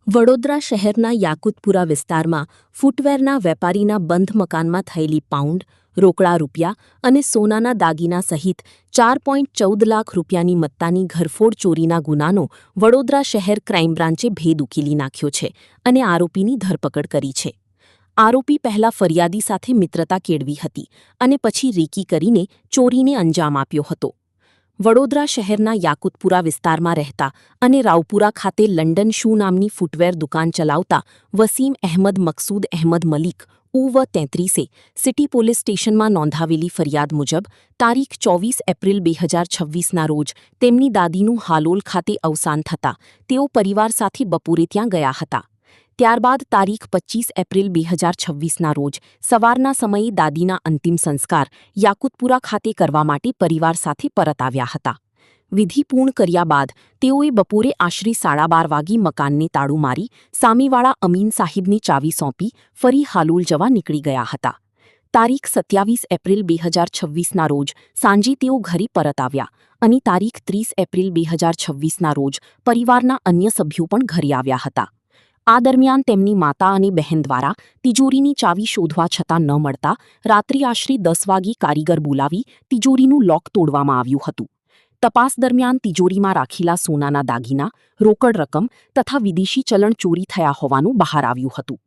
વડોદરા શહેરના યાકુતપુરા વિસ્તારમાં ફૂટવેરના વેપારીના બંધ મકાનમાં થયેલી પાઉન્ડ, રોકડા રૂપિયા અને સોનાના દાગીના સહિત 4.14 લાખ રૂપિયાની મત્તાની ઘરફોડ ચોરીના ગુનાનો વડોદરા શહેર ક્રાઇમ બ્રાન્ચે ભેદ ઉકેલી નાખ્યો છે અને આરોપીની ધરપકડ કરી છે. આરોપી પહેલા ફરિયાદી સાથે મિત્રતા કેળવી હતી અને પછી રેકી કરીને ચોરીને અંજામ આપ્યો હતો. વડોદરા શહેરના યાકુતપુરા વિસ્તારમાં રહેતા અને રાવપુરા ખાતે લંડન શૂ નામની ફૂટવેર દુકાન ચલાવતા વસીમ અહેમદ મકસૂદ અહેમદ મલિક ઉવ 33 સિટી પોલીસ સ્ટેશનમાં નોંધાવેલી ફરિયાદ મુજબ તારીખ 24 એપ્રિલ 2026ના રોજ તેમની દાદીનું હાલોલ ખાતે અવસાન થતાં તેઓ પરિવાર સાથે બપોરે ત્યાં ગયા હતા. ત્યારબાદ તારીખ 25 એપ્રિલ 2026ના રોજ સવારના સમયે દાદીના અંતિમ સંસ્કાર યાકુતપુરા ખાતે કરવા માટે પરિવાર સાથે પરત આવ્યા હતા. વિધિ પૂર્ણ કર્યા બાદ તેઓએ બપોરે આશરે 12:30 વાગે મકાનને તાળું મારી સામેવાળા અમીન સાહિબની ચાવી સોંપી ફરી હાલોલ જવા નીકળી ગયા હતા. તારીખ 27 એપ્રિલ 2026ના રોજ સાંજે તેઓ ઘરે પરત આવ્યા અને તારીખ 30 એપ્રિલ 2026ના રોજ પરિવારના અન્ય સભ્યો પણ ઘરે આવ્યા હતા. આ દરમિયાન તેમની માતા અને બહેન દ્વારા તિજોરીની ચાવી શોધવા છતાં ન મળતા રાત્રે આશરે 10 વાગે કારીગર બોલાવી તિજોરીનું લોક તોડવામાં આવ્યું હતું. તપાસ દરમિયાન તિજોરીમાં રાખેલા સોનાના દાગીના, રોકડ રકમ તથા વિદેશી ચલણ ચોરી થયા હોવાનું બહાર આવ્યું હતું.